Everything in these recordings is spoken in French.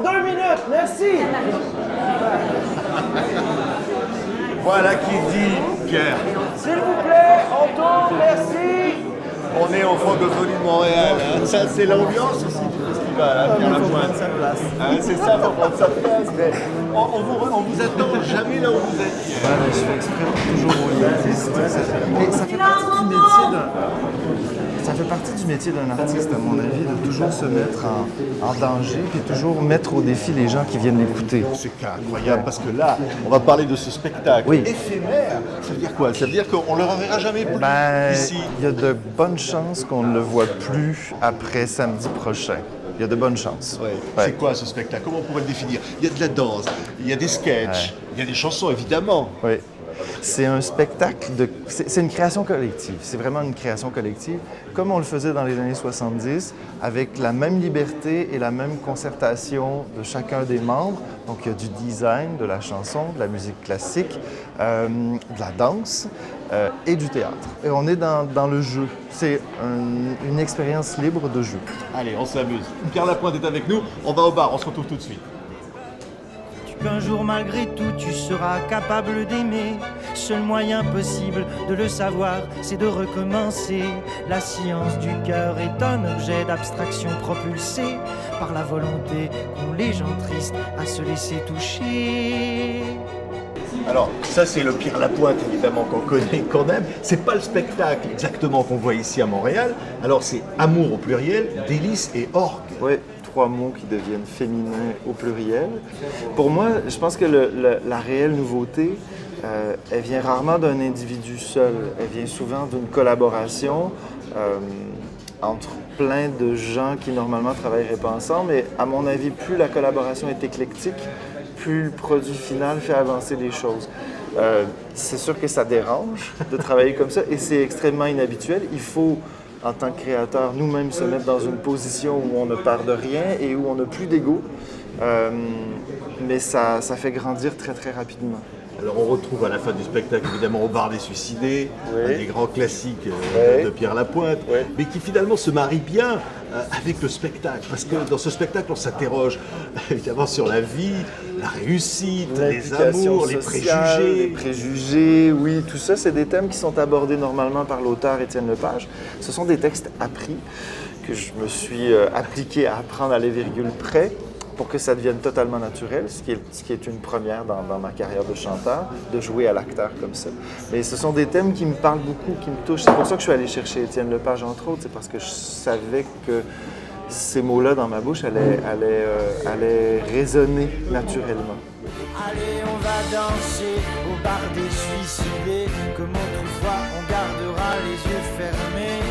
2 minutes, merci. Voilà qui dit Pierre. S'il vous plaît, on tourne, merci. On est au Francophonie de Montréal. Hein. Ça, c'est l'ambiance aussi du festival, hein, Pierre Lapointe. Hein, c'est ça, il faut prendre sa place. Mais on vous attend jamais là où vous êtes, Pierre. Ouais, je fais exprès pour toujours où il existe. Et ça fait partie du métier ça fait partie du métier d'un artiste, à mon avis, de toujours se mettre en danger puis toujours mettre au défi les gens qui viennent l'écouter. C'est incroyable parce que là, on va parler de ce spectacle éphémère. Ça veut dire quoi? Ça veut dire qu'on ne le reverra jamais plus ici. Il y a de bonnes chances qu'on ne le voit plus après samedi prochain. Il y a de bonnes chances. Ouais. C'est quoi ce spectacle? Comment on pourrait le définir? Il y a de la danse, il y a des sketchs, il y a des chansons évidemment. Oui. C'est un spectacle c'est une création collective. C'est vraiment une création collective, comme on le faisait dans les années 70, avec la même liberté et la même concertation de chacun des membres. Donc, il y a du design, de la chanson, de la musique classique, de la danse et du théâtre. Et on est dans le jeu. C'est une expérience libre de jeu. Allez, on s'amuse. Pierre Lapointe est avec nous. On va au bar. On se retrouve tout de suite. Qu'un jour malgré tout tu seras capable d'aimer. Seul moyen possible de le savoir, c'est de recommencer. La science du cœur est un objet d'abstraction propulsé par la volonté qu'ont les gens tristes à se laisser toucher. Alors, ça c'est le Pierre Lapointe évidemment qu'on connaît, qu'on aime. C'est pas le spectacle exactement qu'on voit ici à Montréal. Alors c'est amour au pluriel, délices et orgue. Oui. 3 mots qui deviennent féminins au pluriel. Pour moi, je pense que la réelle nouveauté, elle vient rarement d'un individu seul. Elle vient souvent d'une collaboration entre plein de gens qui normalement travailleraient pas ensemble. Mais à mon avis, plus la collaboration est éclectique, plus le produit final fait avancer les choses. C'est sûr que ça dérange de travailler comme ça et c'est extrêmement inhabituel. Il faut en tant que créateur, nous-mêmes se mettre dans une position où on ne part de rien et où on n'a plus d'ego. Mais ça fait grandir très, très rapidement. Alors on retrouve à la fin du spectacle évidemment Au bar des suicidés, un des grands classiques de Pierre Lapointe, mais qui finalement se marie bien avec le spectacle. Parce que dans ce spectacle, on s'interroge évidemment sur la vie, la réussite, les amours, les préjugés. Les préjugés, oui, tout ça, c'est des thèmes qui sont abordés normalement par l'auteur Étienne Lepage. Ce sont des textes appris que je me suis appliqué à apprendre à les virgules près pour que ça devienne totalement naturel, ce qui est une première dans ma carrière de chanteur, de jouer à l'acteur comme ça. Mais ce sont des thèmes qui me parlent beaucoup, qui me touchent. C'est pour ça que je suis allé chercher Étienne Lepage, entre autres. C'est parce que je savais que ces mots-là dans ma bouche allaient résonner naturellement. Allez, on va danser au bar des suicidés, comme autrefois on gardera les yeux fermés.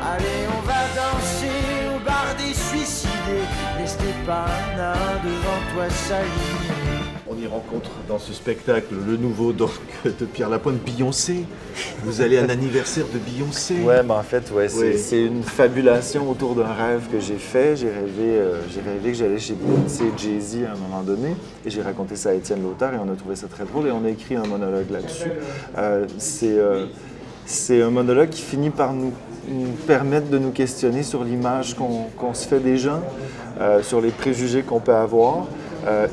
Allez, on va danser au bar des suicidés, restez pas un devant toi s'aligner. On y rencontre dans ce spectacle le nouveau donc, de Pierre Lapointe, Beyoncé. Vous allez à un anniversaire de Beyoncé. Ouais, mais en fait, c'est une fabulation autour d'un rêve que j'ai fait. J'ai rêvé que j'allais chez Beyoncé et Jay-Z à un moment donné. Et j'ai raconté ça à Étienne l'auteur et on a trouvé ça très drôle et on a écrit un monologue là-dessus. C'est un monologue qui finit par nous permettre de nous questionner sur l'image qu'on se fait des gens, sur les préjugés qu'on peut avoir.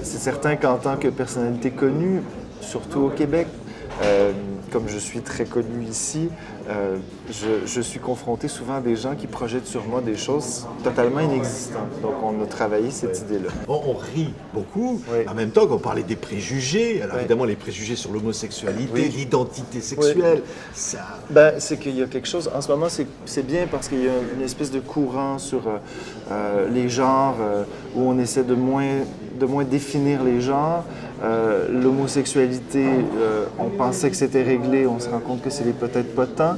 C'est certain qu'en tant que personnalité connue, surtout au Québec, comme je suis très connu ici, je suis confronté souvent à des gens qui projettent sur moi des choses totalement inexistantes. Donc on a travaillé cette idée-là. Bon, on rit beaucoup, en même temps qu'on parlait des préjugés. Alors évidemment les préjugés sur l'homosexualité, l'identité sexuelle, ça... C'est qu'il y a quelque chose, en ce moment c'est bien parce qu'il y a une espèce de courant sur les genres où on essaie de moins définir les genres. L'homosexualité, on pensait que c'était réglé, on se rend compte que c'est peut-être pas tant.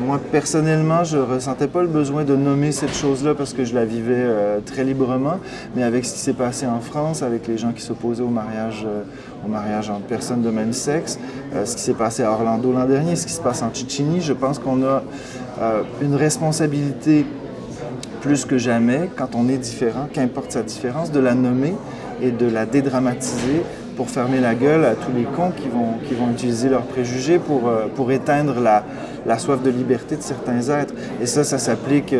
Moi, personnellement, je ressentais pas le besoin de nommer cette chose-là parce que je la vivais très librement, mais avec ce qui s'est passé en France, avec les gens qui s'opposaient au mariage entre personnes de même sexe, ce qui s'est passé à Orlando l'an dernier, ce qui se passe en Tchétchénie, je pense qu'on a une responsabilité plus que jamais, quand on est différent, qu'importe sa différence, de la nommer et de la dédramatiser pour fermer la gueule à tous les cons qui vont utiliser leurs préjugés pour éteindre la soif de liberté de certains êtres. Et ça s'applique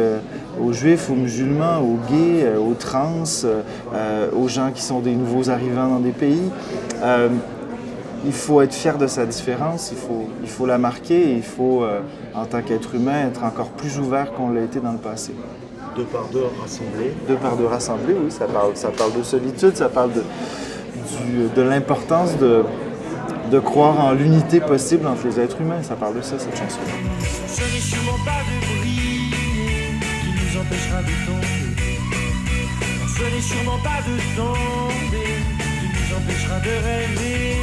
aux juifs, aux musulmans, aux gays, aux trans, aux gens qui sont des nouveaux arrivants dans des pays. Il faut être fier de sa différence, il faut la marquer et il faut, en tant qu'être humain, être encore plus ouvert qu'on l'a été dans le passé. Deux par deux rassemblés. Deux par deux rassemblés, oui, ça parle de solitude, ça parle de l'importance de croire en l'unité possible entre les êtres humains. Ça parle de ça, cette chanson. Ce n'est sûrement pas de briller qui nous empêchera de tomber. Ce n'est sûrement pas de tomber qui nous empêchera de rêver.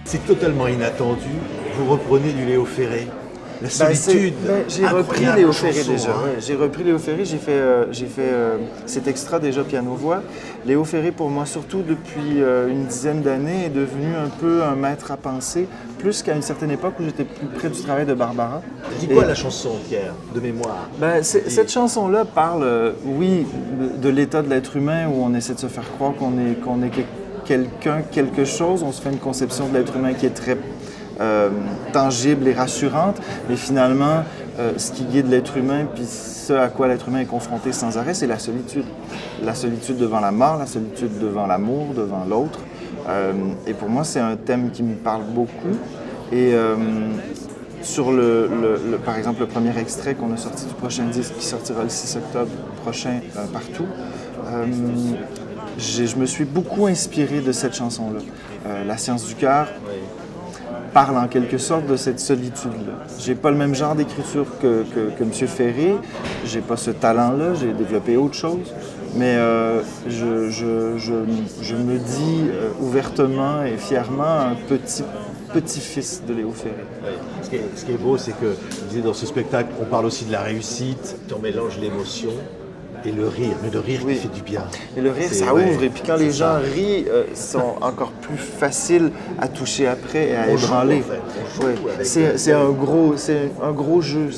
C'est totalement inattendu. Vous reprenez du Léo Ferré. La solitude. J'ai repris Léo Ferré déjà. Ouais, j'ai repris Léo Ferré, j'ai fait cet extra déjà piano-voix. Léo Ferré, pour moi, surtout depuis une dizaine d'années, est devenu un peu un maître à penser, plus qu'à une certaine époque où j'étais plus près du travail de Barbara. Dis quoi la chanson, Pierre, de mémoire? Cette chanson-là parle, oui, de l'état de l'être humain où on essaie de se faire croire qu'on est quelqu'un, quelque chose. On se fait une conception de l'être humain qui est très tangible et rassurante, mais finalement, ce qui guide l'être humain, puis ce à quoi l'être humain est confronté sans arrêt, c'est la solitude. La solitude devant la mort, la solitude devant l'amour, devant l'autre. Et pour moi, c'est un thème qui me parle beaucoup. Et sur par exemple, le premier extrait qu'on a sorti du prochain disque, qui sortira le 6 octobre prochain partout, je me suis beaucoup inspiré de cette chanson-là. La science du cœur parle en quelque sorte de cette solitude-là. J'ai pas le même genre d'écriture que M. Ferré, j'ai pas ce talent-là, j'ai développé autre chose, mais je me dis ouvertement et fièrement un petit-fils de Léo Ferré. Oui. Ce qui est beau, c'est que dans ce spectacle, on parle aussi de la réussite, on mélange l'émotion et le rire, mais le rire qui fait du bien. Et le rire, ça ouvre. Et puis quand les gens rient, sont encore plus faciles à toucher après et à ébranler. C'est un gros jeu,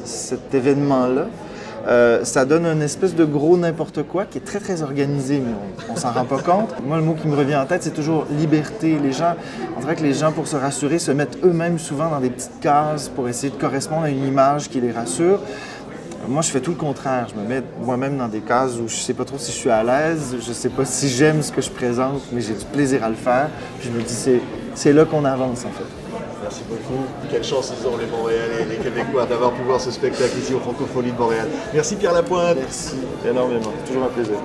cet événement-là. Ça donne une espèce de gros n'importe quoi qui est très, très organisé, mais on s'en rend pas compte. Moi, le mot qui me revient en tête, c'est toujours liberté. On dirait que les gens, pour se rassurer, se mettent eux-mêmes souvent dans des petites cases pour essayer de correspondre à une image qui les rassure. Moi, je fais tout le contraire. Je me mets moi-même dans des cases où je ne sais pas trop si je suis à l'aise, je ne sais pas si j'aime ce que je présente, mais j'ai du plaisir à le faire. Puis je me dis, c'est là qu'on avance, en fait. Merci beaucoup. Quelle chance ils ont, les Montréalais, les Québécois, d'avoir pu voir ce spectacle ici au Francophonie de Montréal. Merci Pierre Lapointe. Merci énormément. C'est toujours un plaisir.